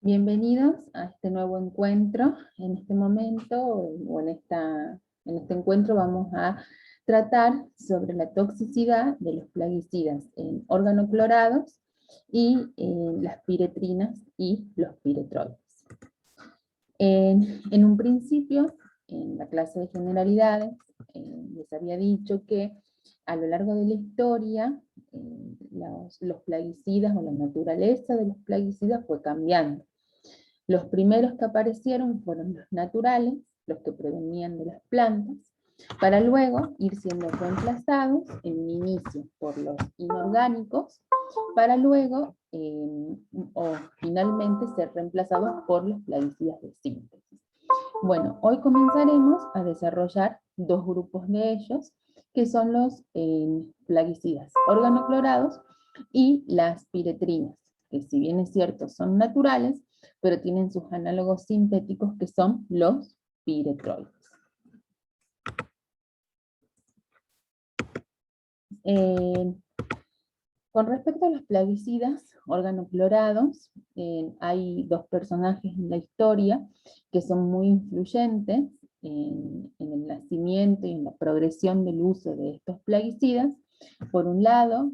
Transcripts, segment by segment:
Bienvenidos a este nuevo encuentro. En este momento, o en este encuentro vamos a tratar sobre la toxicidad de los plaguicidas en organoclorados y las piretrinas y los piretroides. En un principio, en la clase de generalidades, les había dicho que a lo largo de la historia, los plaguicidas o la naturaleza de los plaguicidas fue cambiando. Los primeros que aparecieron fueron los naturales, los que provenían de las plantas, para luego ir siendo reemplazados en un inicio por los inorgánicos, para luego o finalmente ser reemplazados por los plaguicidas de síntesis. Bueno, hoy comenzaremos a desarrollar dos grupos de ellos, que son los plaguicidas organoclorados y las piretrinas, que si bien es cierto son naturales, pero tienen sus análogos sintéticos que son los piretroides. Con respecto a los plaguicidas organoclorados, hay dos personajes en la historia que son muy influyentes en el nacimiento y en la progresión del uso de estos plaguicidas. Por un lado,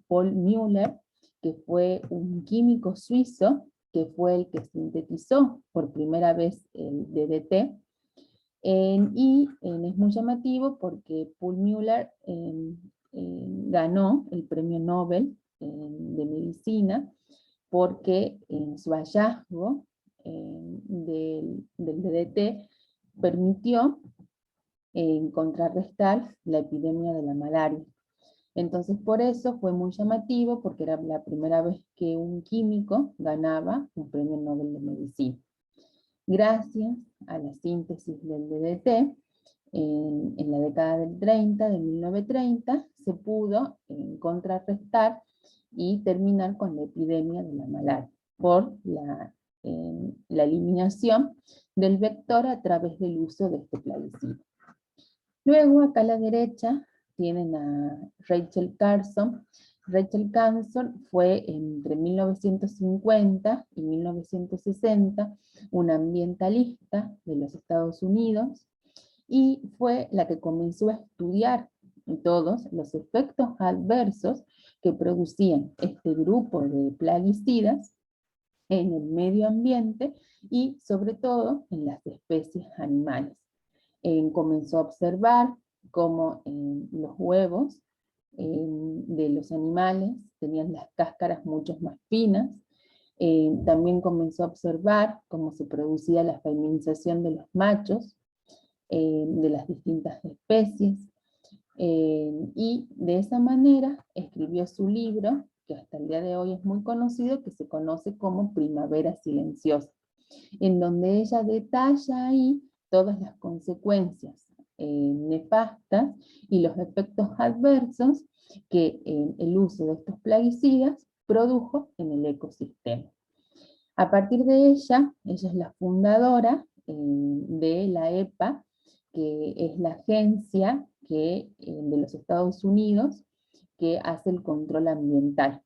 Paul Müller, que fue un químico suizo, que fue el que sintetizó por primera vez el DDT, y es muy llamativo porque Paul Müller ganó el premio Nobel de Medicina porque su hallazgo del DDT permitió contrarrestar la epidemia de la malaria. Entonces por eso fue muy llamativo, porque era la primera vez que un químico ganaba un premio Nobel de Medicina. Gracias a la síntesis del DDT, en la década del 30, de 1930, se pudo contrarrestar y terminar con la epidemia de la malaria, por la eliminación del vector a través del uso de este plaguicida. Luego, acá a la derecha, tienen a Rachel Carson. Rachel Carson fue entre 1950 y 1960 una ambientalista de los Estados Unidos, y fue la que comenzó a estudiar todos los efectos adversos que producían este grupo de plaguicidas en el medio ambiente y sobre todo en las especies animales. Comenzó a observar cómo los huevos de los animales tenían las cáscaras mucho más finas. También comenzó a observar cómo se producía la feminización de los machos de las distintas especies, y de esa manera escribió su libro, que hasta el día de hoy es muy conocido, que se conoce como Primavera Silenciosa, en donde ella detalla ahí todas las consecuencias nefastas y los efectos adversos que el uso de estos plaguicidas produjo en el ecosistema. A partir de ella es la fundadora de la EPA, que es la agencia de los Estados Unidos que hace el control ambiental.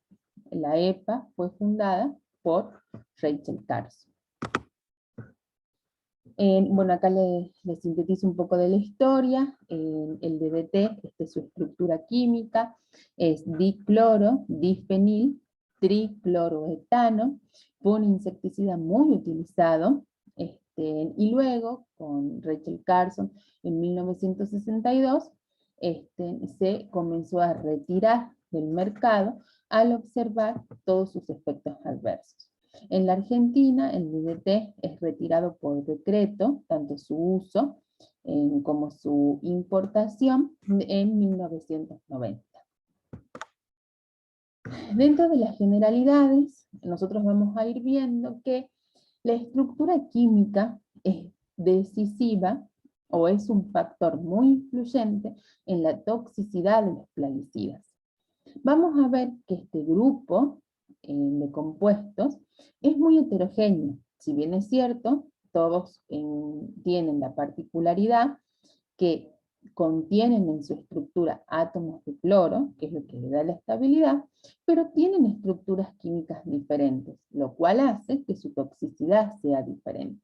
La EPA fue fundada por Rachel Carson. Bueno, acá les sintetizo un poco de la historia. El DDT, esta es su estructura química, es dicloro, difenil, tricloroetano. Fue un insecticida muy utilizado, y luego, con Rachel Carson, en 1962, se comenzó a retirar del mercado al observar todos sus efectos adversos. En la Argentina, el DDT es retirado por decreto, tanto su uso como su importación, en 1990. Dentro de las generalidades, nosotros vamos a ir viendo que la estructura química es decisiva o es un factor muy influyente en la toxicidad de los plaguicidas. Vamos a ver que este grupo de compuestos es muy heterogéneo. Si bien es cierto, todos tienen la particularidad que contienen en su estructura átomos de cloro, que es lo que le da la estabilidad, pero tienen estructuras químicas diferentes, lo cual hace que su toxicidad sea diferente.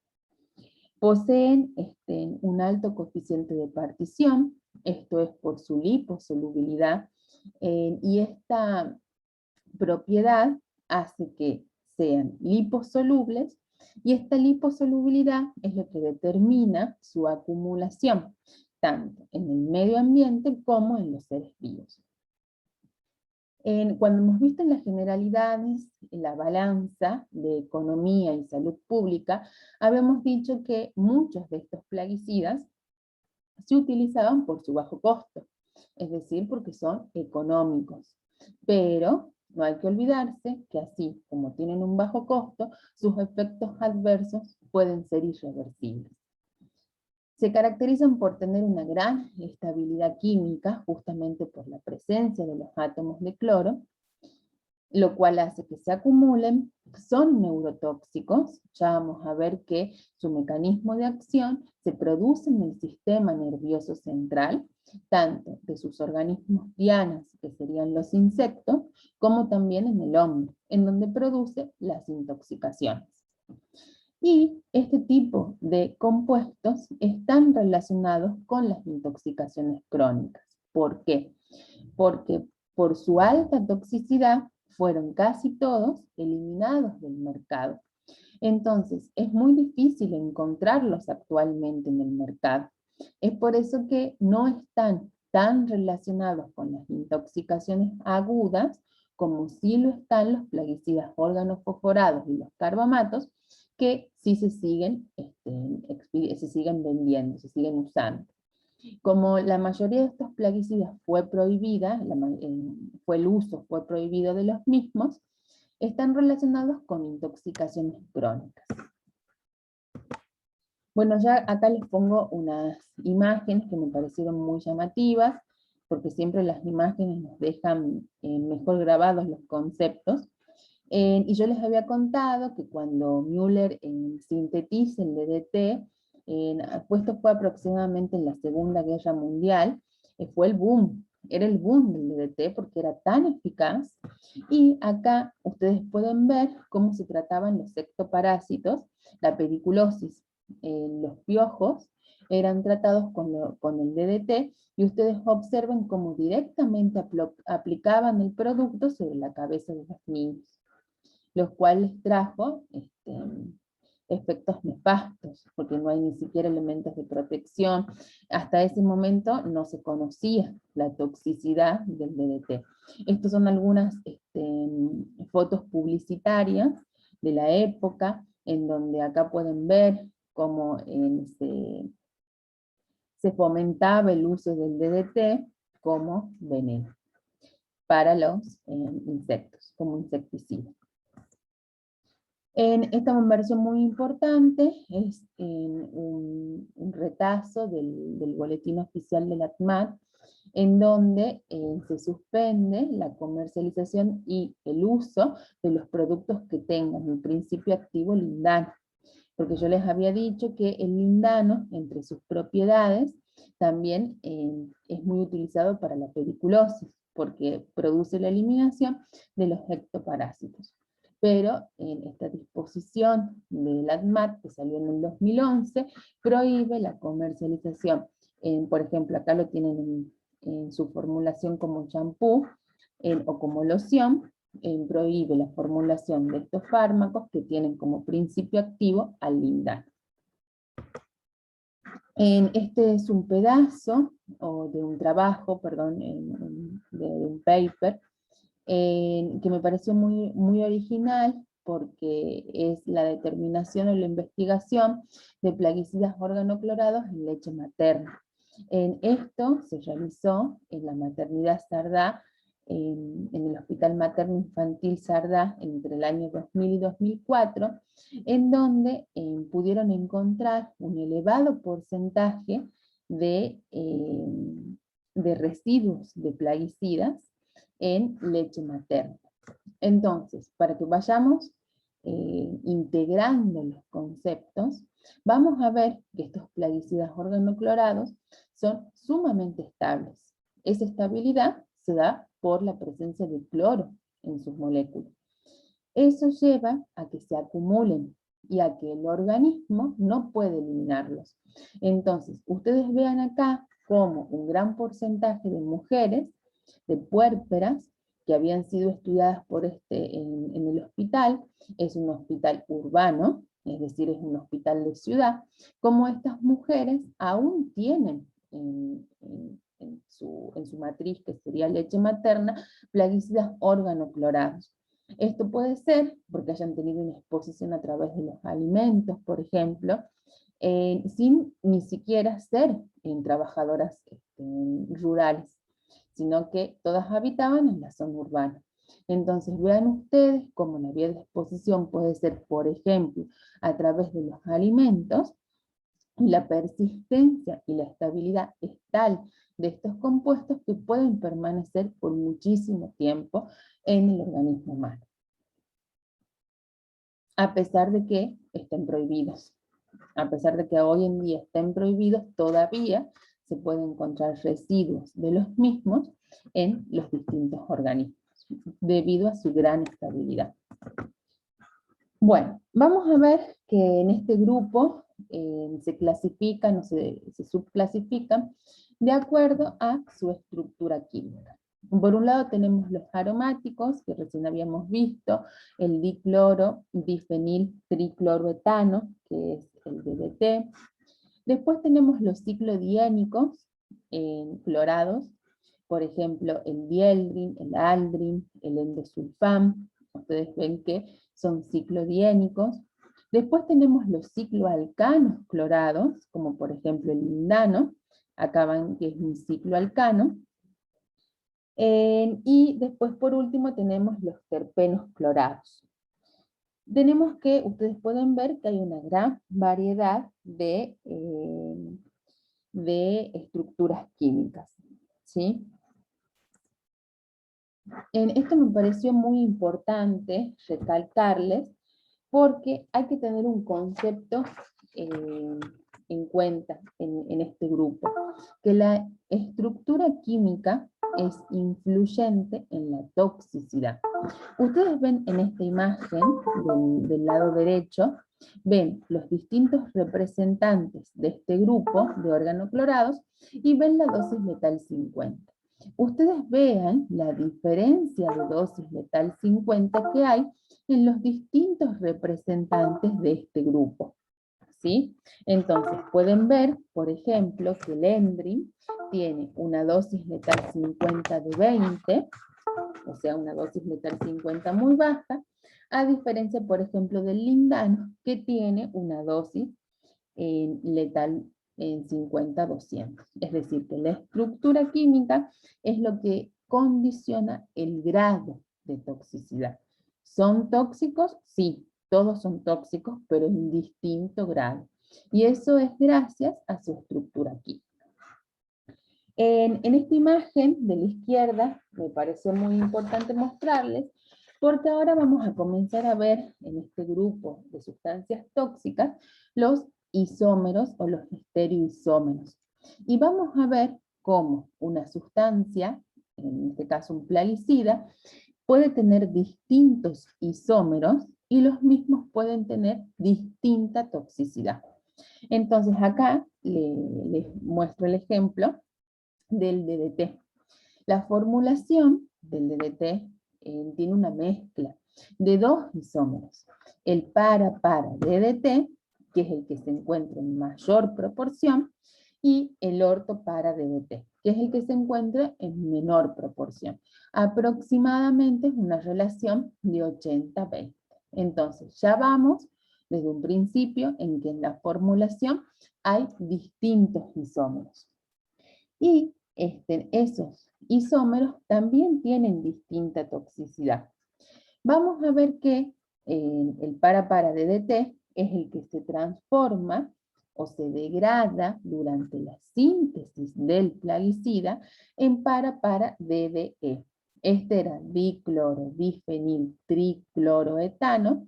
Poseen un alto coeficiente de partición, esto es por su liposolubilidad, y esta propiedad hace que sean liposolubles, y esta liposolubilidad es lo que determina su acumulación, tanto en el medio ambiente como en los seres vivos. Cuando hemos visto en las generalidades la balanza de economía y salud pública, habíamos dicho que muchos de estos plaguicidas se utilizaban por su bajo costo, es decir, porque son económicos. Pero no hay que olvidarse que así como tienen un bajo costo, sus efectos adversos pueden ser irreversibles. Se caracterizan por tener una gran estabilidad química, justamente por la presencia de los átomos de cloro, lo cual hace que se acumulen, son neurotóxicos, ya vamos a ver que su mecanismo de acción se produce en el sistema nervioso central, tanto de sus organismos dianas, que serían los insectos, como también en el hombre, en donde produce las intoxicaciones. Y este tipo de compuestos están relacionados con las intoxicaciones crónicas. ¿Por qué? Porque por su alta toxicidad fueron casi todos eliminados del mercado. Entonces, es muy difícil encontrarlos actualmente en el mercado. Es por eso que no están tan relacionados con las intoxicaciones agudas como sí lo están los plaguicidas organofosforados y los carbamatos, que sí se siguen vendiendo, se siguen usando. Como la mayoría de estos plaguicidas fue prohibida, el uso fue prohibido de los mismos, están relacionados con intoxicaciones crónicas. Bueno, ya acá les pongo unas imágenes que me parecieron muy llamativas, porque siempre las imágenes nos dejan mejor grabados los conceptos. Y yo les había contado que cuando Müller sintetiza el DDT, pues esto fue aproximadamente en la Segunda Guerra Mundial, fue el boom, era el boom del DDT porque era tan eficaz, y acá ustedes pueden ver cómo se trataban los ectoparásitos, la pediculosis, los piojos, eran tratados con el DDT, y ustedes observen cómo directamente aplicaban el producto sobre la cabeza de los niños, los cuales trajo efectos nefastos, porque no hay ni siquiera elementos de protección. Hasta ese momento no se conocía la toxicidad del DDT. Estas son algunas fotos publicitarias de la época, en donde acá pueden ver cómo se fomentaba el uso del DDT como veneno para los insectos, como insecticida. Esta versión muy importante es un retazo del boletín oficial de la ACMAT, en donde se suspende la comercialización y el uso de los productos que tengan el principio activo lindano. Porque yo les había dicho que el lindano, entre sus propiedades, también es muy utilizado para la pediculosis, porque produce la eliminación de los ectoparásitos. Pero en esta disposición del ADMAT, que salió en el 2011, prohíbe la comercialización. Por ejemplo, acá lo tienen en su formulación como champú o como loción, prohíbe la formulación de estos fármacos que tienen como principio activo al lindano. Este es un pedazo, de un trabajo, perdón, de un paper, que me pareció muy, muy original, porque es la determinación o la investigación de plaguicidas organoclorados en leche materna. Esto se realizó en la maternidad Sardá, en el Hospital Materno Infantil Sardá, entre el año 2000 y 2004, en donde pudieron encontrar un elevado porcentaje de residuos de plaguicidas en leche materna. Entonces, para que vayamos integrando los conceptos, vamos a ver que estos plaguicidas organoclorados son sumamente estables. Esa estabilidad se da por la presencia de cloro en sus moléculas. Eso lleva a que se acumulen y a que el organismo no puede eliminarlos. Entonces, ustedes vean acá como un gran porcentaje de mujeres, de puérperas, que habían sido estudiadas por en el hospital, es un hospital urbano, es decir, es un hospital de ciudad, como estas mujeres aún tienen en su matriz, que sería leche materna, plaguicidas organoclorados. Esto puede ser porque hayan tenido una exposición a través de los alimentos, por ejemplo, sin ni siquiera ser trabajadoras rurales, sino que todas habitaban en la zona urbana. Entonces vean ustedes cómo la vía de exposición puede ser, por ejemplo, a través de los alimentos, y la persistencia y la estabilidad es tal de estos compuestos que pueden permanecer por muchísimo tiempo en el organismo humano, a pesar de que estén prohibidos. A pesar de que hoy en día estén prohibidos, todavía se pueden encontrar residuos de los mismos en los distintos organismos, debido a su gran estabilidad. Bueno, vamos a ver que en este grupo se clasifican o se subclasifican de acuerdo a su estructura química. Por un lado tenemos los aromáticos, que recién habíamos visto, el dicloro, difenil, tricloroetano, que es el DDT. Después tenemos los ciclodiénicos clorados, por ejemplo, el dieldrin, el aldrin, el endosulfán. Ustedes ven que son ciclodiénicos. Después tenemos los cicloalcanos clorados, como por ejemplo el lindano, acá ven que es un cicloalcano. Y después por último tenemos los terpenos clorados. Tenemos que, ustedes pueden ver que hay una gran variedad de estructuras químicas, ¿sí? Esto me pareció muy importante recalcarles, porque hay que tener un concepto en cuenta en este grupo, que la estructura química es influyente en la toxicidad. Ustedes ven en esta imagen del lado derecho, ven los distintos representantes de este grupo de organoclorados y ven la dosis letal 50. Ustedes vean la diferencia de dosis letal 50 que hay en los distintos representantes de este grupo, ¿sí? Entonces pueden ver, por ejemplo, que el endrin tiene una dosis letal 50 de 20, o sea, una dosis letal 50 muy baja, a diferencia, por ejemplo, del lindano, que tiene una dosis letal en 50-200. Es decir, que la estructura química es lo que condiciona el grado de toxicidad. ¿Son tóxicos? Sí, todos son tóxicos, pero en distinto grado. Y eso es gracias a su estructura química. En esta imagen de la izquierda me pareció muy importante mostrarles, porque ahora vamos a comenzar a ver en este grupo de sustancias tóxicas los isómeros o los estereoisómeros. Y vamos a ver cómo una sustancia, en este caso un plaguicida, puede tener distintos isómeros y los mismos pueden tener distinta toxicidad. Entonces acá les muestro el ejemplo del DDT. La formulación del DDT tiene una mezcla de dos isómeros. El para-DDT, que es el que se encuentra en mayor proporción, y el orto-para-DDT, que es el que se encuentra en menor proporción. Aproximadamente es una relación de 80-20. Entonces ya vamos desde un principio en que en la formulación hay distintos isómeros. Y esos isómeros también tienen distinta toxicidad. Vamos a ver que el para-DDT es el que se transforma o se degrada durante la síntesis del plaguicida en para-DDE. Este era dicloro, difenil, tricloroetano,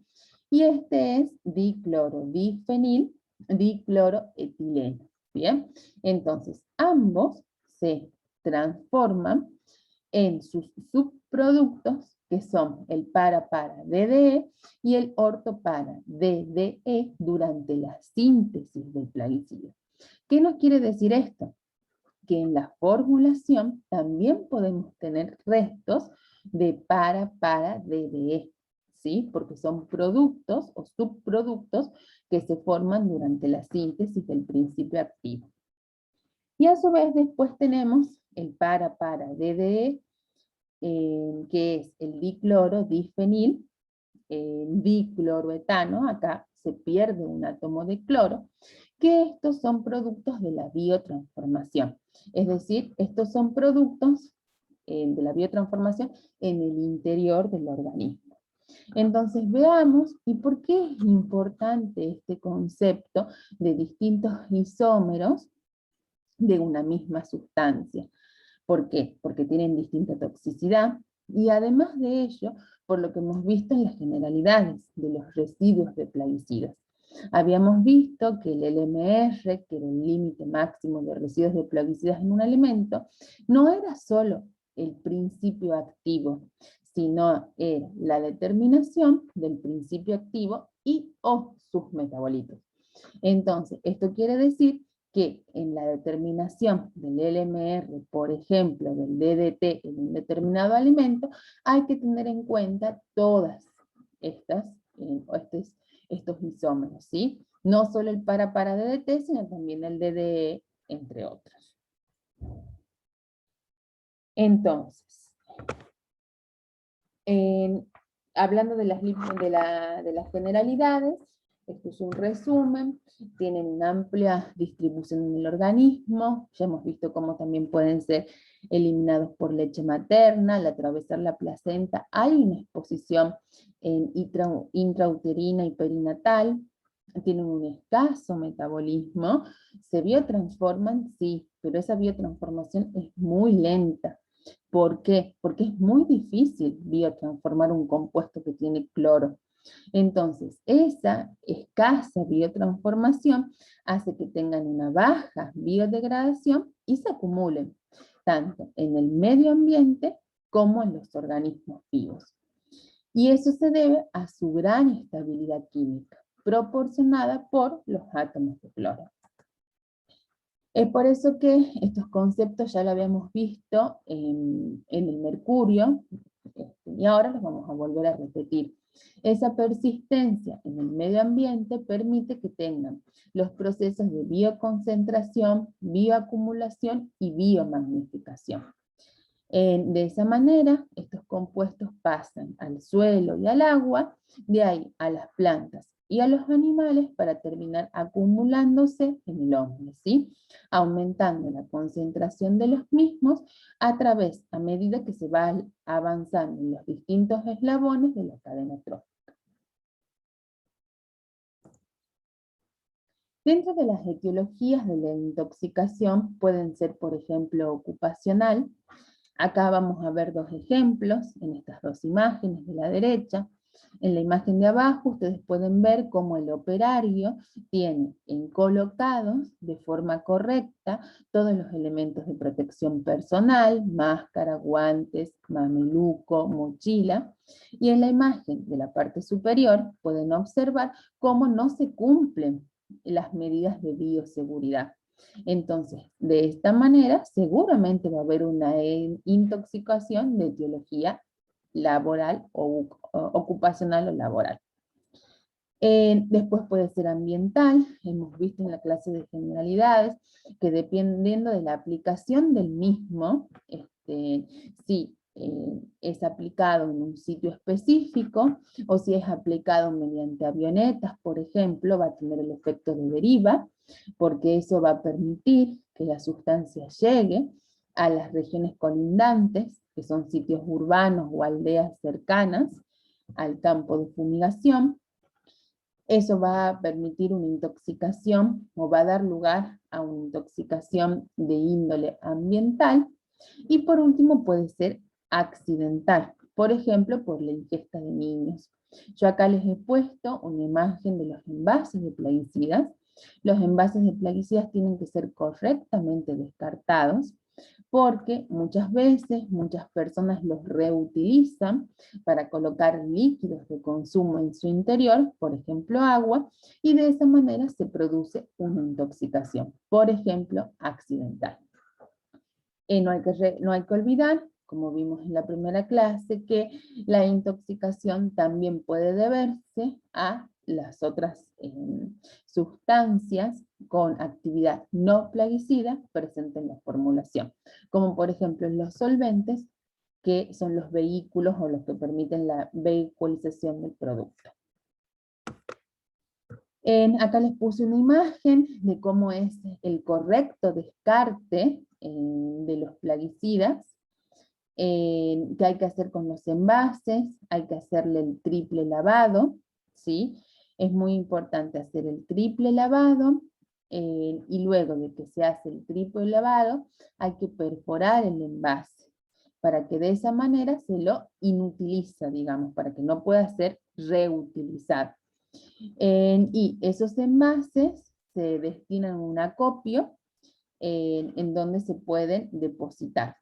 y este es dicloro, difenil, dicloroetileno. Bien, entonces ambos se transforman en sus subproductos, que son el para-DDE y el orto-para-DDE durante la síntesis del plaguicida. ¿Qué nos quiere decir esto? Que en la formulación también podemos tener restos de para-DDE, ¿sí? Porque son productos o subproductos que se forman durante la síntesis del principio activo. Y a su vez después tenemos el para-DDE, que es el dicloro, difenil, dicloroetano, acá se pierde un átomo de cloro, que estos son productos de la biotransformación. Es decir, estos son productos de la biotransformación en el interior del organismo. Entonces veamos, ¿y por qué es importante este concepto de distintos isómeros de una misma sustancia? ¿Por qué? Porque tienen distinta toxicidad, y además de ello, por lo que hemos visto en las generalidades de los residuos de plaguicidas. Habíamos visto que el LMR, que era el límite máximo de residuos de plaguicidas en un alimento, no era solo el principio activo, sino era la determinación del principio activo y o sus metabolitos. Entonces, esto quiere decir que en la determinación del LMR, por ejemplo, del DDT en un determinado alimento, hay que tener en cuenta todas estos isómeros, ¿sí? No solo el para-DDT, sino también el DDE, entre otros. Entonces, hablando de las generalidades, esto es un resumen, tienen una amplia distribución en el organismo, ya hemos visto cómo también pueden ser eliminados por leche materna, al atravesar la placenta hay una exposición intrauterina y perinatal, tienen un escaso metabolismo, se biotransforman, sí, pero esa biotransformación es muy lenta. ¿Por qué? Porque es muy difícil biotransformar un compuesto que tiene cloro. Entonces, esa escasa biotransformación hace que tengan una baja biodegradación y se acumulen, tanto en el medio ambiente como en los organismos vivos. Y eso se debe a su gran estabilidad química, proporcionada por los átomos de cloro. Es por eso que estos conceptos ya lo habíamos visto en el mercurio, y ahora los vamos a volver a repetir. Esa persistencia en el medio ambiente permite que tengan los procesos de bioconcentración, bioacumulación y biomagnificación. De esa manera, estos compuestos pasan al suelo y al agua, de ahí a las plantas y a los animales para terminar acumulándose en el hombre, ¿sí? Aumentando la concentración de los mismos a medida que se va avanzando en los distintos eslabones de la cadena trófica. Dentro de las etiologías de la intoxicación pueden ser, por ejemplo, ocupacional. Acá vamos a ver dos ejemplos en estas dos imágenes de la derecha. En la imagen de abajo ustedes pueden ver cómo el operario tiene colocados de forma correcta todos los elementos de protección personal, máscara, guantes, mameluco, mochila, y en la imagen de la parte superior pueden observar cómo no se cumplen las medidas de bioseguridad. Entonces, de esta manera, seguramente va a haber una intoxicación de etiología laboral o ocupacional o laboral. Después puede ser ambiental, hemos visto en la clase de generalidades, que dependiendo de la aplicación del mismo, si es aplicado en un sitio específico, o si es aplicado mediante avionetas, por ejemplo, va a tener el efecto de deriva, porque eso va a permitir que la sustancia llegue a las regiones colindantes, que son sitios urbanos o aldeas cercanas al campo de fumigación. Eso va a permitir una intoxicación o va a dar lugar a una intoxicación de índole ambiental. Y por último puede ser accidental, por ejemplo por la ingesta de niños. Yo acá les he puesto una imagen de los envases de plaguicidas Los envases de plaguicidas tienen que ser correctamente descartados, porque muchas veces muchas personas los reutilizan para colocar líquidos de consumo en su interior, por ejemplo agua, y de esa manera se produce una intoxicación, por ejemplo accidental. No hay que olvidar, como vimos en la primera clase, que la intoxicación también puede deberse a las otras sustancias con actividad no plaguicida presentes en la formulación, como por ejemplo los solventes, que son los vehículos o los que permiten la vehiculización del producto. Acá les puse una imagen de cómo es el correcto descarte de los plaguicidas, que hay que hacer con los envases, hay que hacerle el triple lavado, ¿sí? Es muy importante hacer el triple lavado, y luego de que se hace el triple lavado, hay que perforar el envase, para que de esa manera se lo inutiliza, digamos, para que no pueda ser reutilizado. Y esos envases se destinan a un acopio en donde se pueden depositar.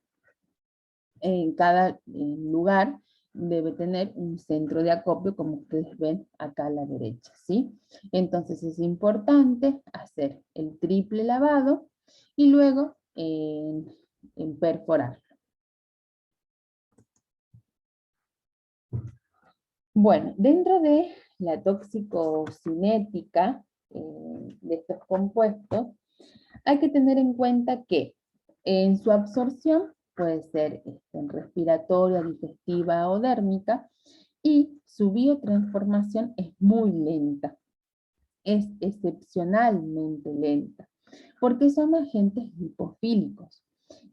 En cada lugar debe tener un centro de acopio, como ustedes ven acá a la derecha, ¿sí? Entonces es importante hacer el triple lavado y luego perforar. Bueno, dentro de la toxicocinética de estos compuestos, hay que tener en cuenta que en su absorción puede ser respiratoria, digestiva o dérmica, y su biotransformación es muy lenta, es excepcionalmente lenta, porque son agentes lipofílicos,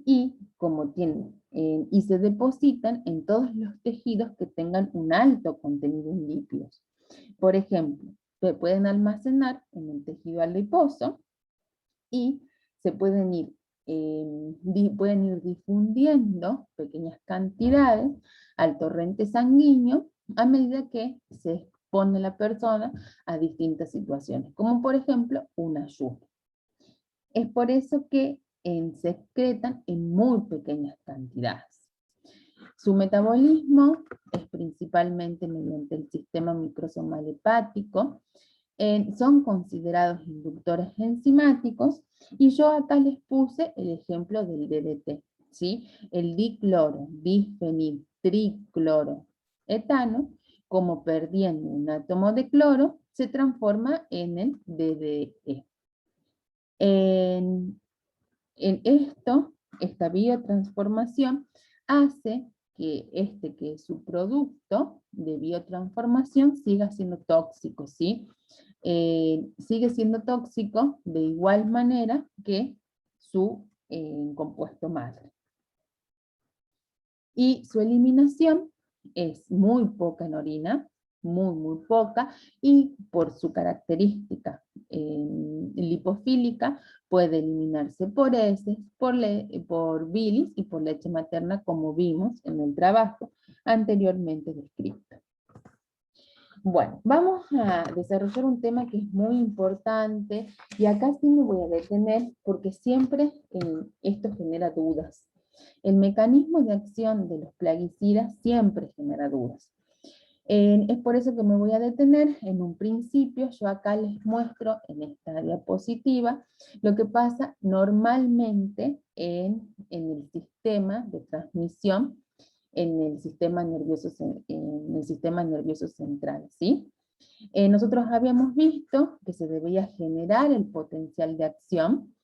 y como tienen, y se depositan en todos los tejidos que tengan un alto contenido en lípidos. Por ejemplo, se pueden almacenar en el tejido adiposo y se pueden ir difundiendo pequeñas cantidades al torrente sanguíneo a medida que se expone la persona a distintas situaciones, como por ejemplo un ayuno. Es por eso que se excretan en muy pequeñas cantidades. Su metabolismo es principalmente mediante el sistema microsomal hepático. Son considerados inductores enzimáticos, y yo acá les puse el ejemplo del DDT, ¿sí? El dicloro, bifenil, tricloro, etano, como perdiendo un átomo de cloro, se transforma en el DDE. En esta biotransformación hace que su producto de biotransformación siga siendo tóxico, ¿sí? Sigue siendo tóxico de igual manera que su compuesto madre. Y su eliminación es muy poca en orina, muy poca, y por su característica lipofílica puede eliminarse por heces, por bilis y por leche materna, como vimos en el trabajo anteriormente descrito. Bueno, vamos a desarrollar un tema que es muy importante, y acá sí me voy a detener porque siempre esto genera dudas. El mecanismo de acción de los plaguicidas siempre genera dudas. Es por eso que me voy a detener en un principio. Yo acá les muestro en esta diapositiva lo que pasa normalmente en el sistema de transmisión, en el sistema nervioso central, ¿sí? Nosotros habíamos visto que se debía generar el potencial de acción,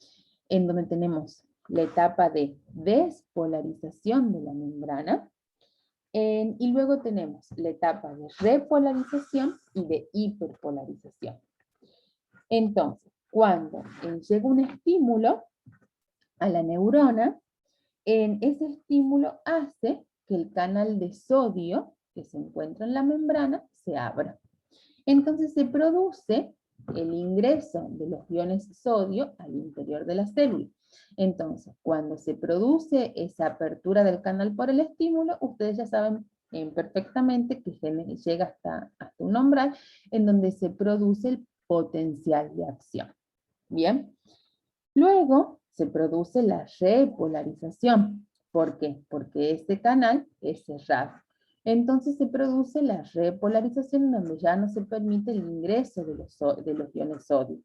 en donde tenemos la etapa de despolarización de la membrana, y luego tenemos la etapa de repolarización y de hiperpolarización. Entonces, cuando llega un estímulo a la neurona, ese estímulo hace que el canal de sodio que se encuentra en la membrana se abra. Entonces se produce el ingreso de los iones sodio al interior de la célula. Entonces, cuando se produce esa apertura del canal por el estímulo, ustedes ya saben perfectamente que llega hasta un umbral en donde se produce el potencial de acción. Bien. Luego se produce la repolarización. ¿Por qué? Porque este canal es cerrado. Entonces se produce la repolarización donde ya no se permite el ingreso de los iones sodio.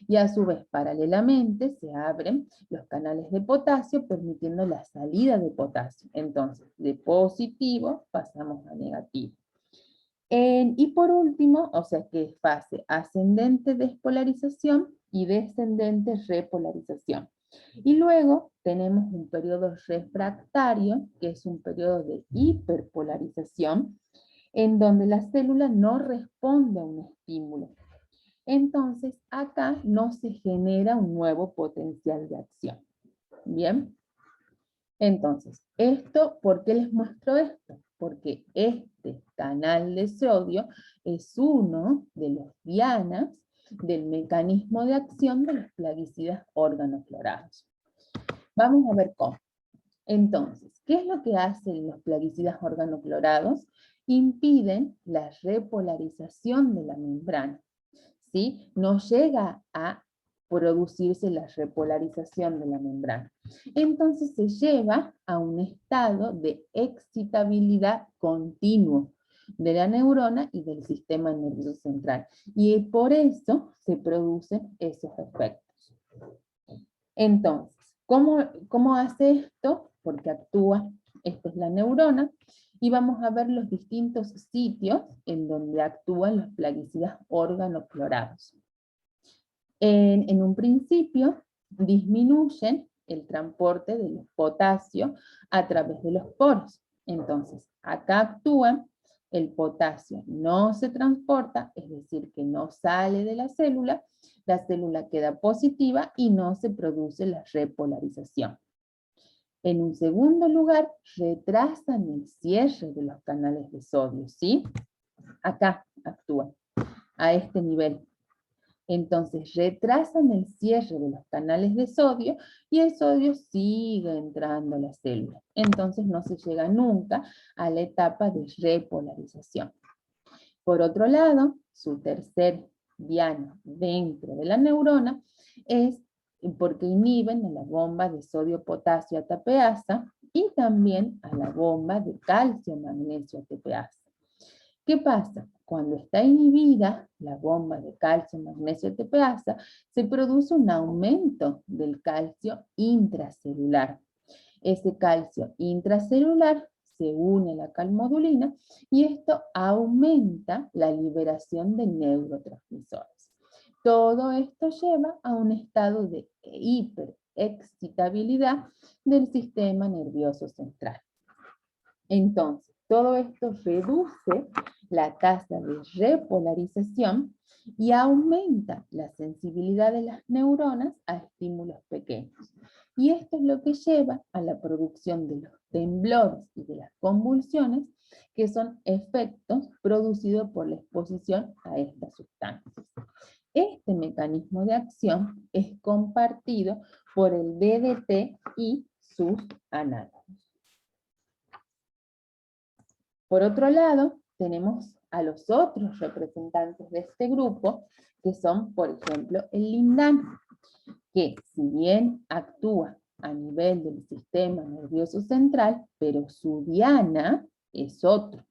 Y a su vez, paralelamente, se abren los canales de potasio permitiendo la salida de potasio. Entonces, de positivo pasamos a negativo. Y por último, o sea que es fase ascendente despolarización y descendente repolarización. Y luego tenemos un periodo refractario, que es un periodo de hiperpolarización, en donde la célula no responde a un estímulo. Entonces, acá no se genera un nuevo potencial de acción. ¿Bien? Entonces, ¿por qué les muestro esto? Porque este canal de sodio es uno de los dianas del mecanismo de acción de los plaguicidas organoclorados. Vamos a ver cómo. Entonces, ¿qué es lo que hacen los plaguicidas organoclorados? Impiden la repolarización de la membrana, ¿sí? No llega a producirse la repolarización de la membrana. Entonces se lleva a un estado de excitabilidad continuo de la neurona y del sistema nervioso central. Y por eso se producen esos efectos. Entonces, ¿cómo hace esto? Porque actúa, esta es la neurona, y vamos a ver los distintos sitios en donde actúan los plaguicidas organoclorados. En un principio, disminuyen el transporte del potasio a través de los poros. Entonces, acá actúan, el potasio no se transporta, es decir, que no sale de la célula queda positiva y no se produce la repolarización. En un segundo lugar, retrasan el cierre de los canales de sodio, ¿sí? Acá actúan, a este nivel. Entonces retrasan el cierre de los canales de sodio y el sodio sigue entrando a la célula. Entonces no se llega nunca a la etapa de repolarización. Por otro lado, su tercer diana dentro de la neurona es porque inhiben a la bomba de sodio-potasio ATPasa y también a la bomba de calcio-magnesio ATPasa. ¿Qué pasa? Cuando está inhibida la bomba de calcio, magnesio, ATPasa, se produce un aumento del calcio intracelular. Ese calcio intracelular se une a la calmodulina y esto aumenta la liberación de neurotransmisores. Todo esto lleva a un estado de hiperexcitabilidad del sistema nervioso central. Entonces, todo esto reduce la tasa de repolarización y aumenta la sensibilidad de las neuronas a estímulos pequeños. Y esto es lo que lleva a la producción de los temblores y de las convulsiones, que son efectos producidos por la exposición a estas sustancias. Este mecanismo de acción es compartido por el DDT y sus análogos. Por otro lado, tenemos a los otros representantes de este grupo, que son, por ejemplo, el lindano, que si bien actúa a nivel del sistema nervioso central, pero su diana es otro.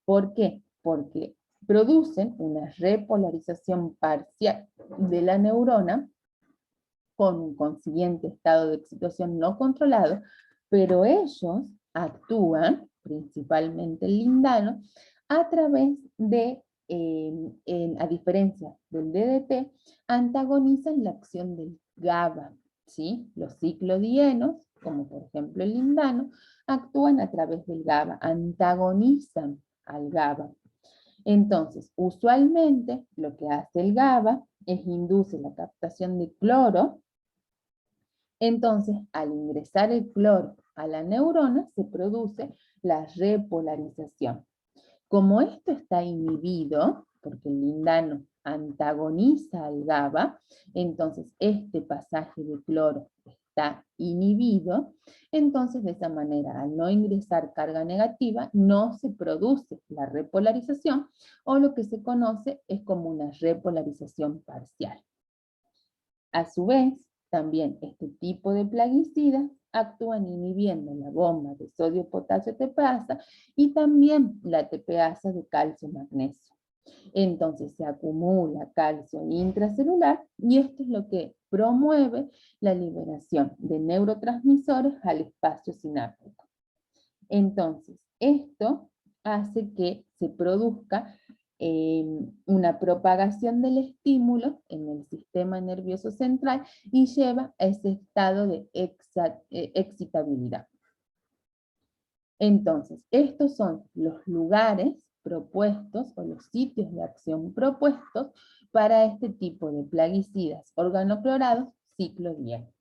¿Por qué? Porque producen una repolarización parcial de la neurona con un consiguiente estado de excitación no controlado, pero ellos actúan, principalmente el lindano, a través de, a diferencia del DDT, antagonizan la acción del GABA, ¿sí? Los ciclodienos, como por ejemplo el lindano, actúan a través del GABA, antagonizan al GABA. Entonces, usualmente lo que hace el GABA es induce la captación de cloro. Entonces, al ingresar el cloro a la neurona, se produce la repolarización. Como esto está inhibido, porque el lindano antagoniza al GABA, entonces este pasaje de cloro está inhibido, entonces de esa manera, al no ingresar carga negativa, no se produce la repolarización, o lo que se conoce es como una repolarización parcial. A su vez, también este tipo de plaguicidas actúan inhibiendo la bomba de sodio-potasio tepeasa y también la tepeasa de calcio-magnesio. Entonces se acumula calcio intracelular y esto es lo que promueve la liberación de neurotransmisores al espacio sináptico. Entonces, esto hace que se produzca una propagación del estímulo en el sistema nervioso central y lleva a ese estado de excitabilidad. Entonces, estos son los lugares propuestos o los sitios de acción propuestos para este tipo de plaguicidas organoclorados ciclodiénicos.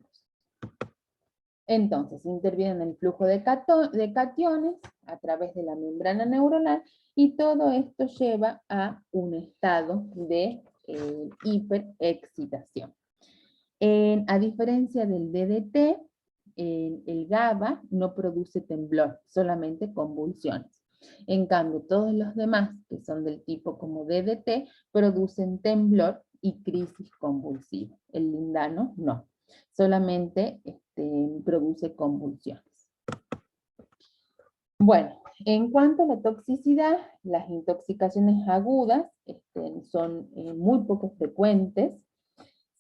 Entonces, intervienen en el flujo de cationes a través de la membrana neuronal y todo esto lleva a un estado de hiperexcitación. A diferencia del DDT, el GABA no produce temblor, solamente convulsiones. En cambio, todos los demás, que son del tipo como DDT, producen temblor y crisis convulsiva. El lindano no, solamente produce convulsiones. Bueno, en cuanto a la toxicidad, las intoxicaciones agudas son muy poco frecuentes.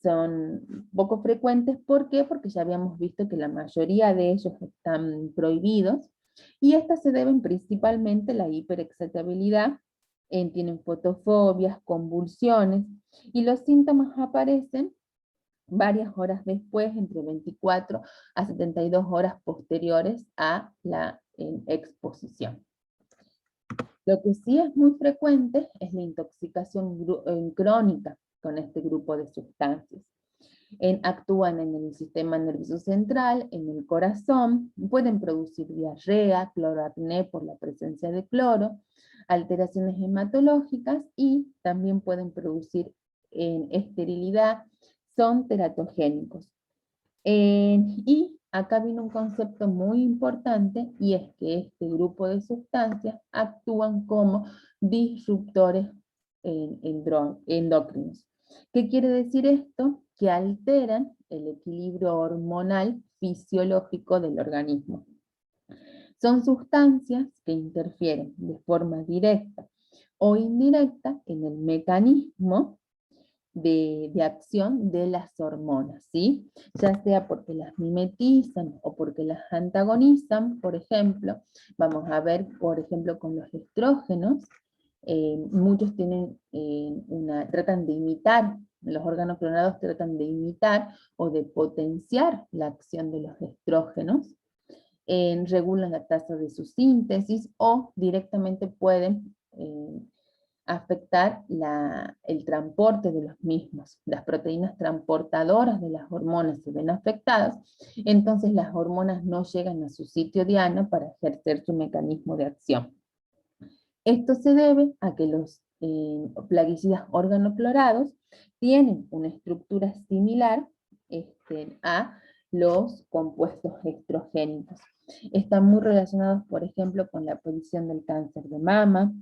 Son poco frecuentes, ¿por qué? Porque ya habíamos visto que la mayoría de ellos están prohibidos, y estas se deben principalmente a la hiperexcitabilidad, tienen fotofobias, convulsiones, y los síntomas aparecen varias horas después, entre 24 a 72 horas posteriores a la exposición. Lo que sí es muy frecuente es la intoxicación crónica con este grupo de sustancias. Actúan en el sistema nervioso central, en el corazón, pueden producir diarrea, cloroacné por la presencia de cloro, alteraciones hematológicas y también pueden producir esterilidad, son teratogénicos. Y acá viene un concepto muy importante, y es que este grupo de sustancias actúan como disruptores endocrinos. ¿Qué quiere decir esto? Que alteran el equilibrio hormonal fisiológico del organismo. Son sustancias que interfieren de forma directa o indirecta en el mecanismo de acción de las hormonas, ¿sí? Ya sea porque las mimetizan o porque las antagonizan. Por ejemplo, vamos a ver, por ejemplo, con los estrógenos, muchos tienen tratan de imitar, los órganos clonados tratan de imitar o de potenciar la acción de los estrógenos, regulan la tasa de su síntesis o directamente pueden afectar el transporte de los mismos. Las proteínas transportadoras de las hormonas se ven afectadas, entonces las hormonas no llegan a su sitio diana para ejercer su mecanismo de acción. Esto se debe a que los plaguicidas organoclorados tienen una estructura similar a los compuestos estrogénicos. Están muy relacionados, por ejemplo, con la aparición del cáncer de mama,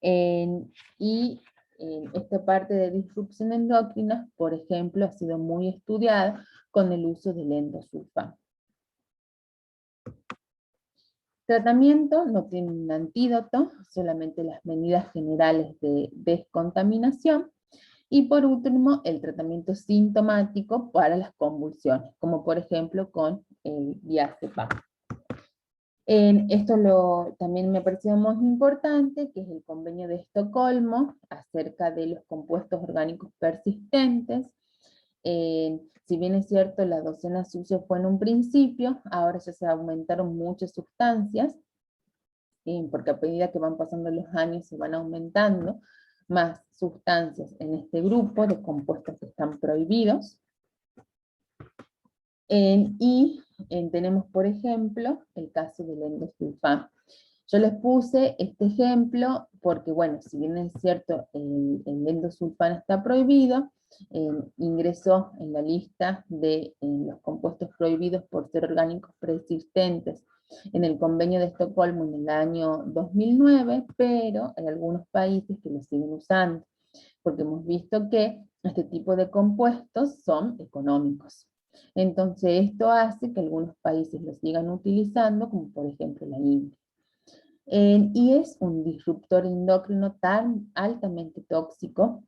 y esta parte de disrupción endocrina, por ejemplo, ha sido muy estudiada con el uso del endosulfán. Tratamiento no tiene un antídoto, solamente las medidas generales de descontaminación. Y por último, el tratamiento sintomático para las convulsiones, como por ejemplo con el diazepam. Esto también me pareció muy importante, que es el convenio de Estocolmo acerca de los compuestos orgánicos persistentes. Si bien es cierto, la docena sucia fue en un principio, ahora ya se aumentaron muchas sustancias, porque a medida que van pasando los años se van aumentando más sustancias en este grupo de compuestos que están prohibidos. Tenemos, por ejemplo, el caso del endosulfán. Yo les puse este ejemplo porque, bueno, si bien es cierto, el endosulfán está prohibido, ingresó en la lista de los compuestos prohibidos por ser orgánicos persistentes en el convenio de Estocolmo en el año 2009, pero hay algunos países que lo siguen usando. porque hemos visto que este tipo de compuestos son económicos. Entonces esto hace que algunos países los sigan utilizando, como por ejemplo la India. Y es un disruptor endocrino tan altamente tóxico,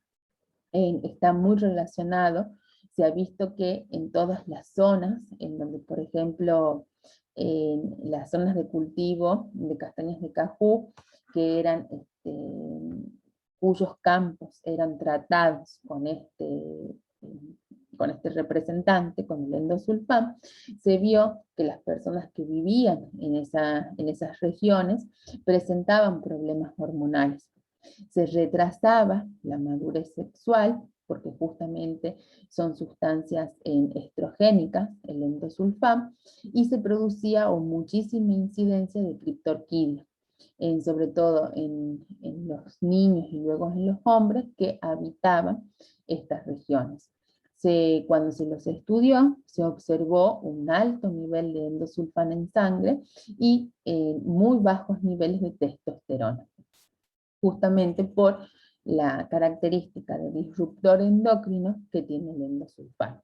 está muy relacionado. Se ha visto que en todas las zonas, en donde por ejemplo, en las zonas de cultivo de castañas de cajú, que eran, cuyos campos eran tratados con este representante, con el endosulfán, se vio que las personas que vivían en esas regiones presentaban problemas hormonales. Se retrasaba la madurez sexual, porque justamente son sustancias estrogénicas, el endosulfán, y se producía muchísima incidencia de criptorquidia, sobre todo en los niños y luego en los hombres que habitaban estas regiones. Cuando se los estudió, se observó un alto nivel de endosulfán en sangre y muy bajos niveles de testosterona, justamente por la característica de disruptor endocrino que tiene el endosulfán.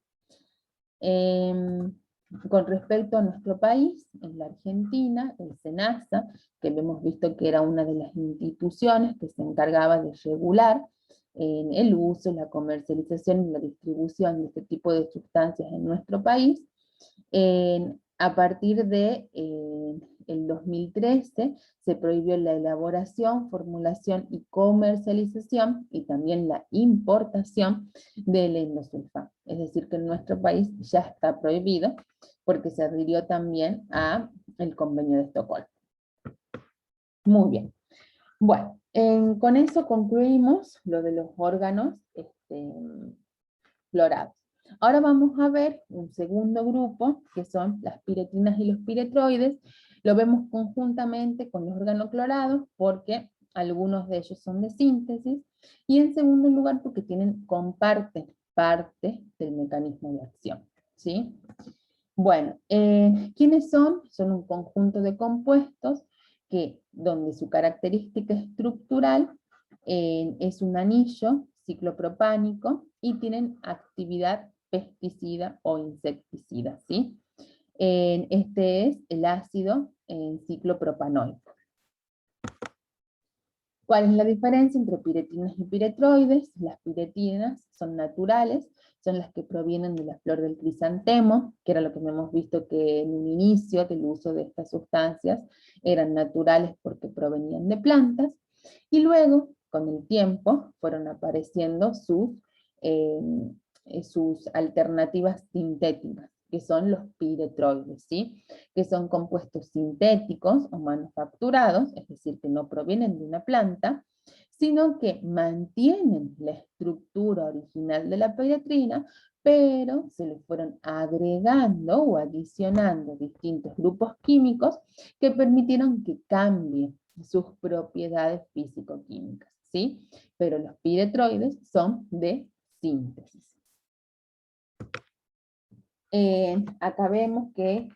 Con respecto a nuestro país, en la Argentina, el SENASA, que hemos visto que era una de las instituciones que se encargaba de regular el uso, la comercialización y la distribución de este tipo de sustancias en nuestro país, a partir de el 2013 se prohibió la elaboración, formulación y comercialización y también la importación del endosulfán. Es decir, que en nuestro país ya está prohibido porque se adhirió también al Convenio de Estocolmo. Muy bien. Bueno, con eso concluimos lo de los órganos florados. Ahora vamos a ver un segundo grupo, que son las piretrinas y los piretroides. Lo vemos conjuntamente con los organoclorados, porque algunos de ellos son de síntesis, y en segundo lugar porque comparten parte del mecanismo de acción, ¿sí? Bueno, ¿quiénes son? Son un conjunto de compuestos donde su característica estructural es un anillo ciclopropánico y tienen actividad pesticida o insecticida, ¿sí? Este es el ácido ciclopropanoico. ¿Cuál es la diferencia entre piretrinas y piretroides? Las piretrinas son naturales, son las que provienen de la flor del crisantemo, que era lo que hemos visto que en un inicio del uso de estas sustancias eran naturales porque provenían de plantas, y luego, con el tiempo, fueron apareciendo sus alternativas sintéticas, que son los piretroides, ¿sí? Que son compuestos sintéticos o manufacturados, es decir, que no provienen de una planta, sino que mantienen la estructura original de la piretrina, pero se le fueron agregando o adicionando distintos grupos químicos que permitieron que cambie sus propiedades físico-químicas, ¿sí? Pero los piretroides son de síntesis. Acá vemos que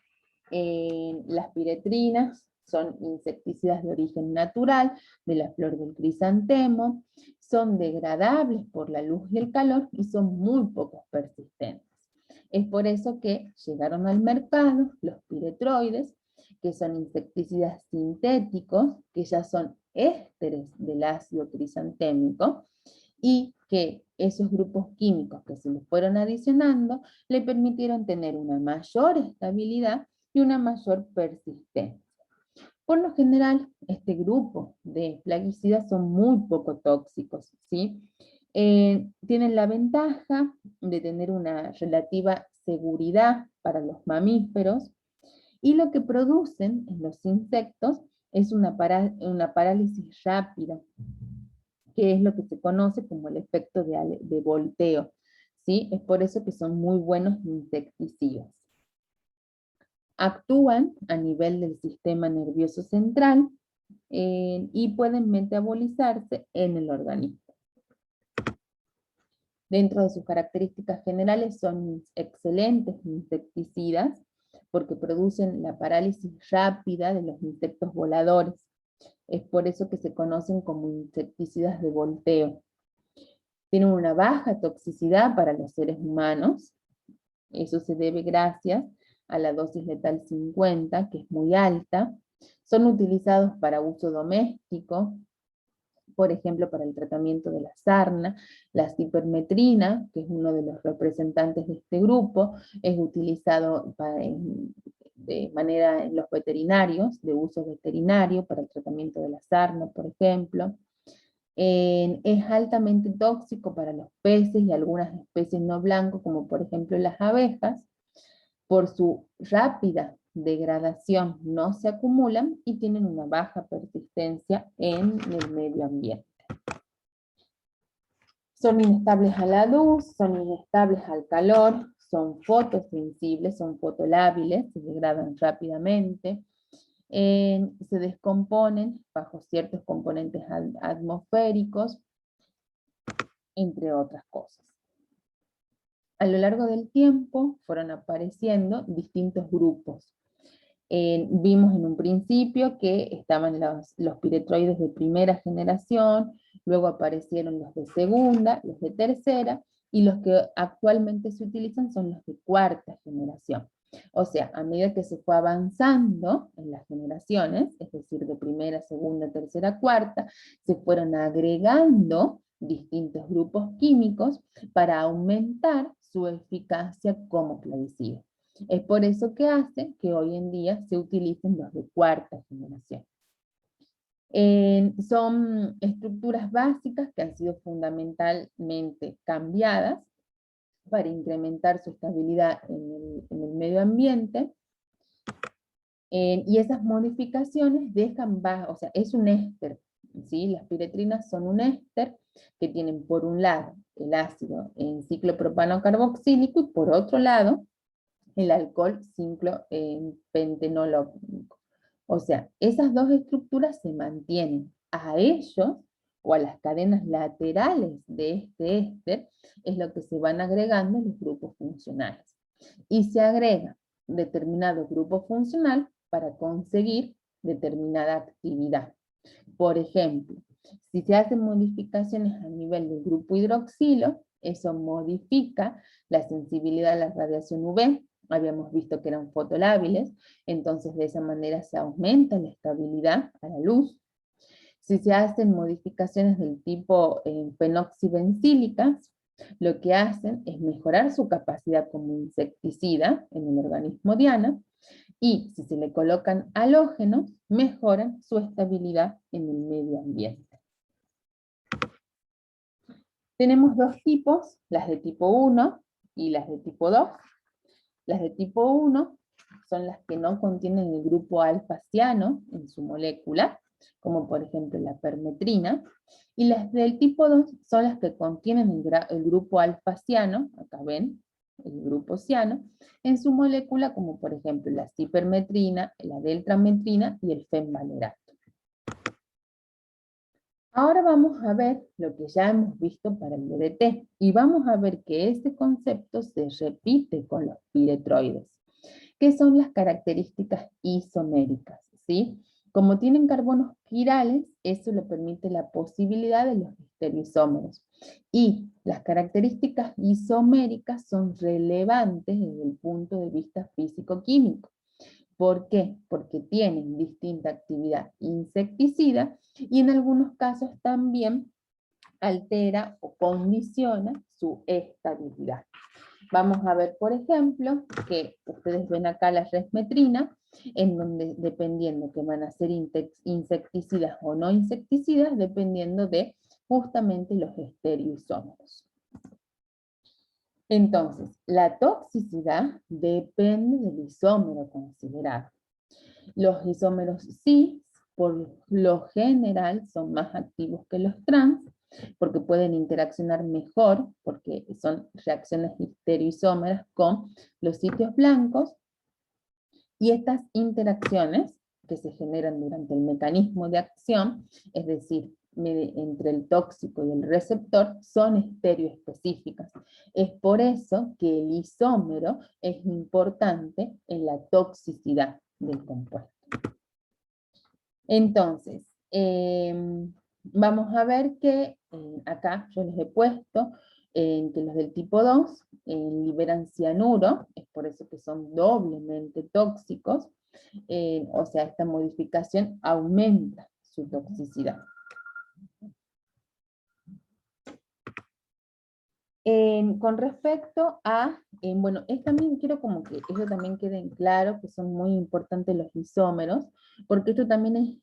las piretrinas son insecticidas de origen natural, de la flor del crisantemo, son degradables por la luz y el calor y son muy poco persistentes. Es por eso que llegaron al mercado los piretroides, que son insecticidas sintéticos, que ya son ésteres del ácido crisantémico, y que esos grupos químicos que se les fueron adicionando le permitieron tener una mayor estabilidad y una mayor persistencia. Por lo general, este grupo de plaguicidas son muy poco tóxicos, ¿sí? Tienen la ventaja de tener una relativa seguridad para los mamíferos, y lo que producen en los insectos es una parálisis rápida, que es lo que se conoce como el efecto de volteo, ¿sí? Es por eso que son muy buenos insecticidas. Actúan a nivel del sistema nervioso central y pueden metabolizarse en el organismo. Dentro de sus características generales son excelentes insecticidas porque producen la parálisis rápida de los insectos voladores. Es por eso que se conocen como insecticidas de volteo. Tienen una baja toxicidad para los seres humanos. Eso se debe gracias a la dosis letal 50, que es muy alta. Son utilizados para uso doméstico, por ejemplo, para el tratamiento de la sarna. La cipermetrina, que es uno de los representantes de este grupo, es utilizado de manera en los veterinarios, de uso veterinario, para el tratamiento de la sarna, por ejemplo. Es altamente tóxico para los peces y algunas especies no blancos, como por ejemplo las abejas. Por su rápida degradación no se acumulan y tienen una baja persistencia en el medio ambiente. Son inestables a la luz, son inestables al calor, son fotosensibles, son fotolábiles, se degradan rápidamente, se descomponen bajo ciertos componentes atmosféricos, entre otras cosas. A lo largo del tiempo fueron apareciendo distintos grupos. Vimos en un principio que estaban los piretroides de primera generación, luego aparecieron los de segunda, los de tercera, y los que actualmente se utilizan son los de cuarta generación. O sea, a medida que se fue avanzando en las generaciones, es decir, de primera, segunda, tercera, cuarta, se fueron agregando distintos grupos químicos para aumentar su eficacia como plaguicida. Es por eso que hace que hoy en día se utilicen los de cuarta generación. Son estructuras básicas que han sido fundamentalmente cambiadas para incrementar su estabilidad en el medio ambiente. Y esas modificaciones dejan o sea, es un éster, ¿sí? Las piretrinas son un éster que tienen por un lado el ácido en ciclopropano carboxílico y por otro lado el alcohol pentenoloico. O sea, esas dos estructuras se mantienen. A ellos, o a las cadenas laterales de este éster, es lo que se van agregando los grupos funcionales. Y se agrega determinado grupo funcional para conseguir determinada actividad. Por ejemplo, si se hacen modificaciones a nivel del grupo hidroxilo, eso modifica la sensibilidad a la radiación UV. Habíamos visto que eran fotolábiles, entonces de esa manera se aumenta la estabilidad a la luz. Si se hacen modificaciones del tipo fenoxibencílicas, lo que hacen es mejorar su capacidad como insecticida en el organismo diana, y si se le colocan halógenos, mejoran su estabilidad en el medio ambiente. Tenemos dos tipos, las de tipo 1 y las de tipo 2. Las de tipo 1 son las que no contienen el grupo alfa-ciano en su molécula, como por ejemplo la permetrina, y las del tipo 2 son las que contienen el grupo alfa-ciano, acá ven, el grupo ciano, en su molécula, como por ejemplo la cipermetrina, la deltrametrina y el fenvalerato. Ahora vamos a ver lo que ya hemos visto para el DDT, y vamos a ver que este concepto se repite con los piretroides, que son las características isoméricas, ¿sí? Como tienen carbonos quirales, eso le permite la posibilidad de los estereoisómeros. Y las características isoméricas son relevantes desde el punto de vista físico-químico. ¿Por qué? Porque tienen distinta actividad insecticida y en algunos casos también altera o condiciona su estabilidad. Vamos a ver, por ejemplo, que ustedes ven acá la resmetrina, en donde dependiendo que van a ser insecticidas o no insecticidas, dependiendo de justamente los estereoisómeros. Entonces, la toxicidad depende del isómero considerado. Los isómeros cis, por lo general, son más activos que los trans, porque pueden interaccionar mejor, porque son reacciones estereoisómeras con los sitios blancos, y estas interacciones que se generan durante el mecanismo de acción, es decir, entre el tóxico y el receptor, son estereoespecíficas. Es por eso que el isómero es importante en la toxicidad del compuesto. Entonces, vamos a ver que acá yo les he puesto que los del tipo 2 liberan cianuro, es por eso que son doblemente tóxicos, o sea, esta modificación aumenta su toxicidad. Con respecto a, bueno, también quiero como que eso también quede en claro, que son muy importantes los isómeros, porque esto también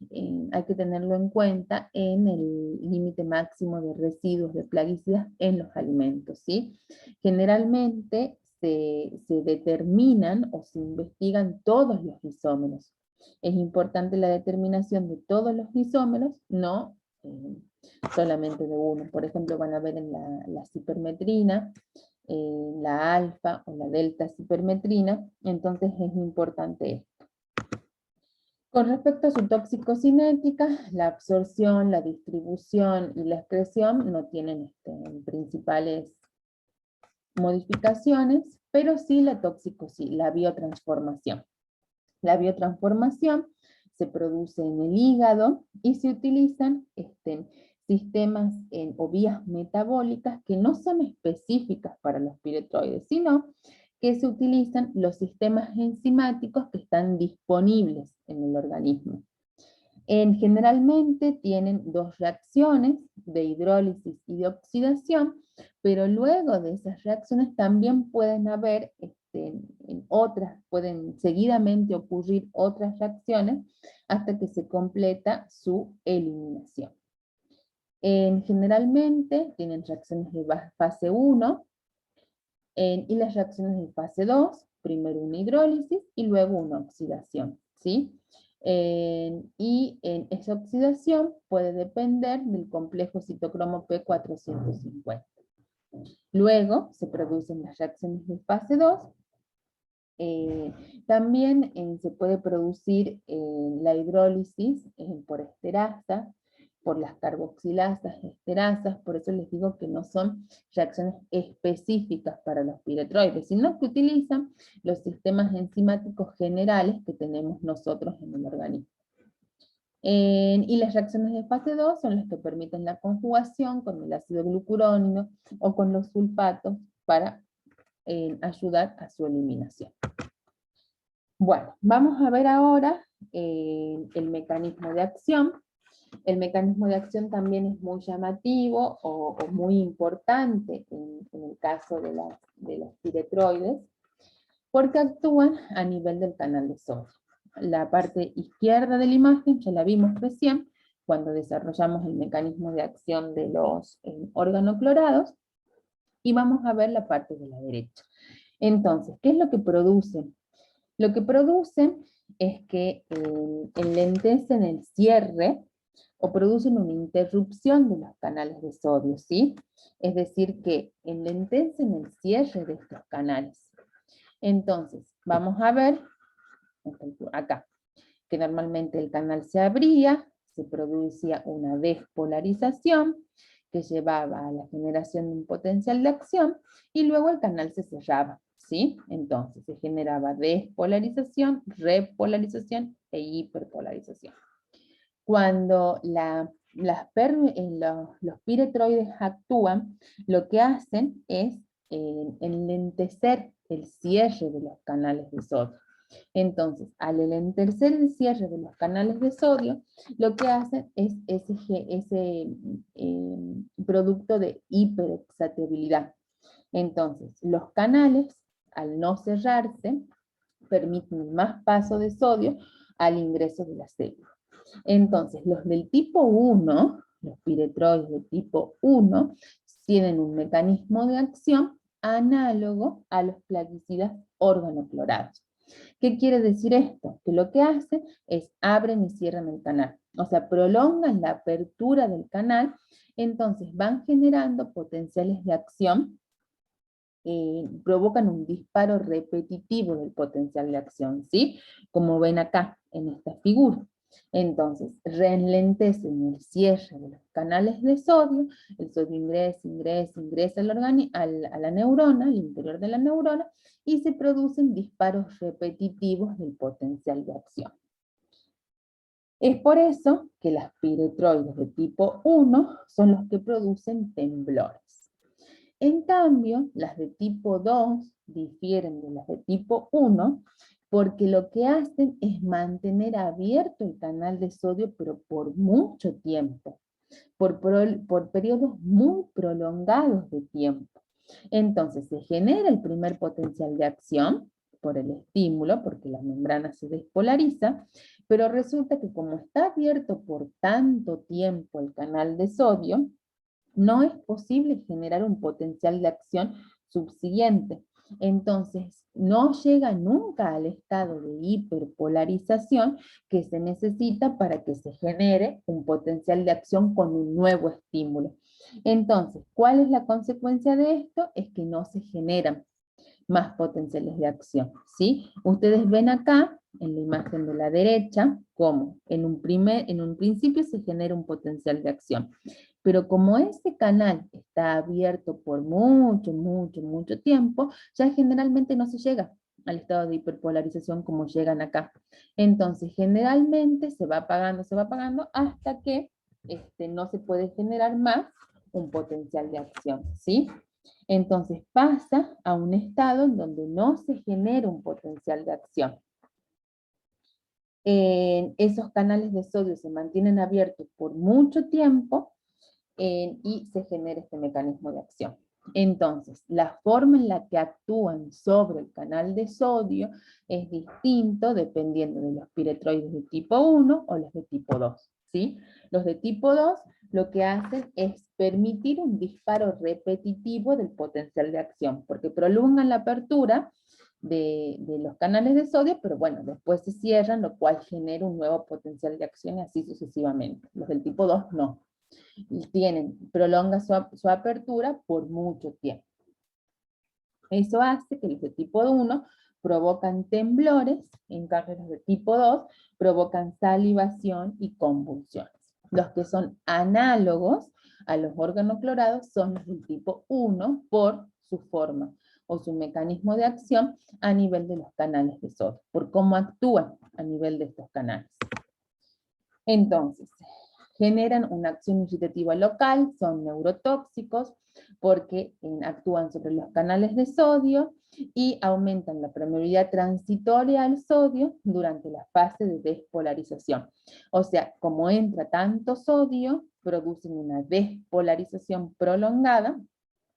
hay que tenerlo en cuenta en el límite máximo de residuos de plaguicidas en los alimentos, ¿sí? Generalmente se determinan o se investigan todos los isómeros. Es importante la determinación de todos los isómeros, no solamente de uno. Por ejemplo, van a ver en la cipermetrina, la alfa o la delta cipermetrina, entonces es importante esto. Con respecto a su toxicocinética, la absorción, la distribución y la excreción no tienen principales modificaciones, pero sí la biotransformación. La biotransformación se produce en el hígado y se utilizan sistemas o vías metabólicas que no son específicas para los piretroides, sino que se utilizan los sistemas enzimáticos que están disponibles en el organismo. Generalmente tienen dos reacciones de hidrólisis y de oxidación, pero luego de esas reacciones también pueden haber pueden seguidamente ocurrir otras reacciones hasta que se completa su eliminación. Generalmente tienen reacciones de fase 1 y las reacciones de fase 2, primero una hidrólisis y luego una oxidación, ¿sí? Y esa oxidación puede depender del complejo citocromo P450. Luego se producen las reacciones de fase 2. También se puede producir la hidrólisis por esterasa, por las carboxilasas, esterasas, por eso les digo que no son reacciones específicas para los piretroides, sino que utilizan los sistemas enzimáticos generales que tenemos nosotros en el organismo. Y las reacciones de fase 2 son las que permiten la conjugación con el ácido glucurónico o con los sulfatos para ayudar a su eliminación. Bueno, vamos a ver ahora el mecanismo de acción. El mecanismo de acción también es muy llamativo o muy importante en el caso de los piretroides, porque actúan a nivel del canal de sodio. La parte izquierda de la imagen ya la vimos recién, cuando desarrollamos el mecanismo de acción de los organoclorados, y vamos a ver la parte de la derecha. Entonces, ¿qué es lo que producen? Lo que producen es que enlentecen el cierre o producen una interrupción de los canales de sodio, ¿sí? Es decir, que enlentecen el cierre de estos canales. Entonces, vamos a ver, acá, que normalmente el canal se abría, se producía una despolarización, que llevaba a la generación de un potencial de acción, y luego el canal se cerraba, ¿sí? Entonces se generaba despolarización, repolarización e hiperpolarización. Cuando los piretroides actúan, lo que hacen es enlentecer el cierre de los canales de sodio. Entonces, al enlentecer el cierre de los canales de sodio, lo que hacen es ese producto de hiperexcitabilidad. Entonces, los canales, al no cerrarse, permiten más paso de sodio al ingreso de la célula. Entonces, los del tipo 1, los piretroides de tipo 1, tienen un mecanismo de acción análogo a los plaguicidas organoclorados. ¿Qué quiere decir esto? Que lo que hacen es abren y cierran el canal. O sea, prolongan la apertura del canal, entonces van generando potenciales de acción, provocan un disparo repetitivo del potencial de acción, ¿sí? Como ven acá en esta figura. Entonces, ralentecen el cierre de los canales de sodio, el sodio ingresa a la neurona, al interior de la neurona, y se producen disparos repetitivos del potencial de acción. Es por eso que las piretroides de tipo 1 son los que producen temblores. En cambio, las de tipo 2 difieren de las de tipo 1 porque lo que hacen es mantener abierto el canal de sodio, pero por mucho tiempo, por periodos muy prolongados de tiempo. Entonces se genera el primer potencial de acción por el estímulo, porque la membrana se despolariza, pero resulta que como está abierto por tanto tiempo el canal de sodio, no es posible generar un potencial de acción subsiguiente. Entonces, no llega nunca al estado de hiperpolarización que se necesita para que se genere un potencial de acción con un nuevo estímulo. Entonces, ¿cuál es la consecuencia de esto? Es que no se generan más potenciales de acción, ¿sí? Ustedes ven acá, en la imagen de la derecha, cómo en un principio se genera un potencial de acción. Pero como este canal está abierto por mucho tiempo, ya generalmente no se llega al estado de hiperpolarización como llegan acá. Entonces, generalmente se va apagando hasta que no se puede generar más un potencial de acción, ¿sí? Entonces pasa a un estado en donde no se genera un potencial de acción. Esos canales de sodio se mantienen abiertos por mucho tiempo y se genera este mecanismo de acción. Entonces, la forma en la que actúan sobre el canal de sodio es distinto dependiendo de los piretroides de tipo 1 o los de tipo 2, ¿sí? Los de tipo 2 lo que hacen es permitir un disparo repetitivo del potencial de acción, porque prolongan la apertura de los canales de sodio, pero bueno, después se cierran, lo cual genera un nuevo potencial de acción y así sucesivamente. Los del tipo 2 no. Prolonga su apertura por mucho tiempo. Eso hace que los de tipo 1 provocan temblores, en cambio los de tipo 2 provocan salivación y convulsiones. Los que son análogos a los organoclorados son los del tipo 1 por su forma o su mecanismo de acción a nivel de los canales de sodio, por cómo actúan a nivel de estos canales. Entonces, generan una acción irritativa local, son neurotóxicos porque actúan sobre los canales de sodio y aumentan la permeabilidad transitoria al sodio durante la fase de despolarización. O sea, como entra tanto sodio, producen una despolarización prolongada,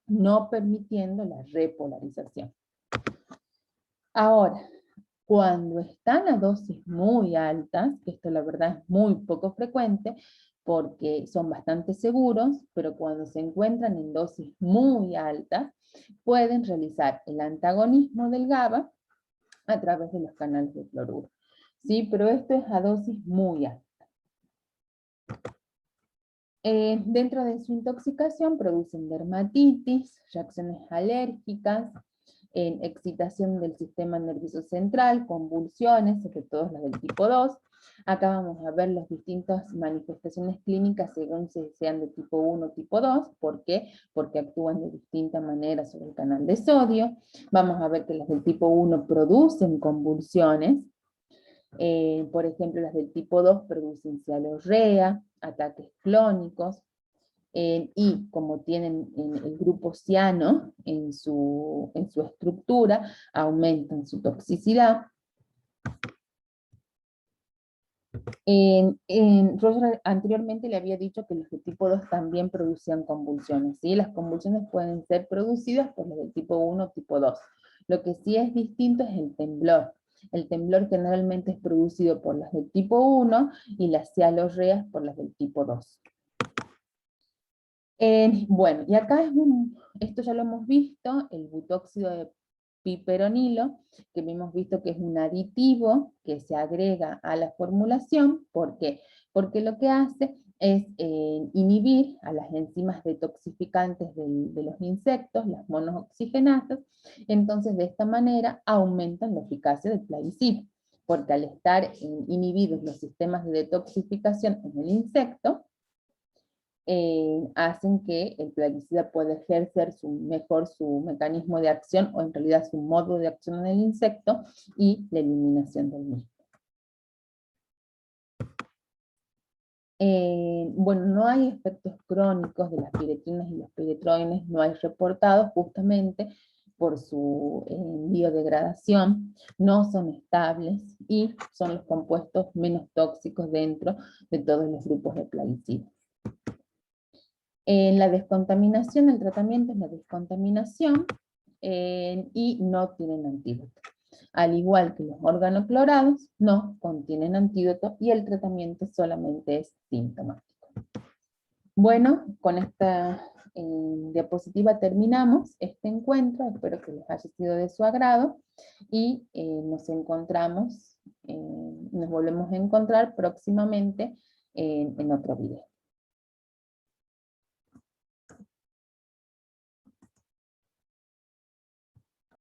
no permitiendo la repolarización. Ahora, cuando están a dosis muy altas, que esto la verdad es muy poco frecuente, porque son bastante seguros, pero cuando se encuentran en dosis muy altas, pueden realizar el antagonismo del GABA a través de los canales de cloruro. ¿Sí? Pero esto es a dosis muy altas. Dentro de su intoxicación producen dermatitis, reacciones alérgicas, excitación del sistema nervioso central, convulsiones, sobre todo las del tipo 2. Acá vamos a ver las distintas manifestaciones clínicas según sean de tipo 1 o tipo 2. ¿Por qué? Porque actúan de distinta manera sobre el canal de sodio. Vamos a ver que las del tipo 1 producen convulsiones. Por ejemplo, las del tipo 2 producen cialorrea, ataques clónicos, y como tienen el grupo ciano en su estructura, aumentan su toxicidad. Roger anteriormente le había dicho que los de tipo 2 también producían convulsiones, ¿sí? Las convulsiones pueden ser producidas por los del tipo 1 o tipo 2. Lo que sí es distinto es el temblor. El temblor generalmente es producido por las del tipo 1 y las cialorreas por las del tipo 2. Bueno, y acá esto ya lo hemos visto, el butóxido de piperonilo, que hemos visto que es un aditivo que se agrega a la formulación. ¿Por qué? Porque lo que hace es inhibir a las enzimas detoxificantes de los insectos, las monoxigenasas. Entonces de esta manera aumentan la eficacia del plaguicida, porque al estar inhibidos los sistemas de detoxificación en el insecto, hacen que el plaguicida pueda ejercer mejor su mecanismo de acción, o en realidad su modo de acción en el insecto, y la eliminación del mismo. Bueno, no hay efectos crónicos de las piretrinas y los piretroines, no hay reportados justamente por su biodegradación, no son estables y son los compuestos menos tóxicos dentro de todos los grupos de plaguicidas. En la descontaminación, el tratamiento es la descontaminación y no tienen antídoto. Al igual que los organoclorados, no contienen antídoto y el tratamiento solamente es sintomático. Bueno, con esta diapositiva terminamos este encuentro, espero que les haya sido de su agrado y nos volvemos a encontrar próximamente en otro video.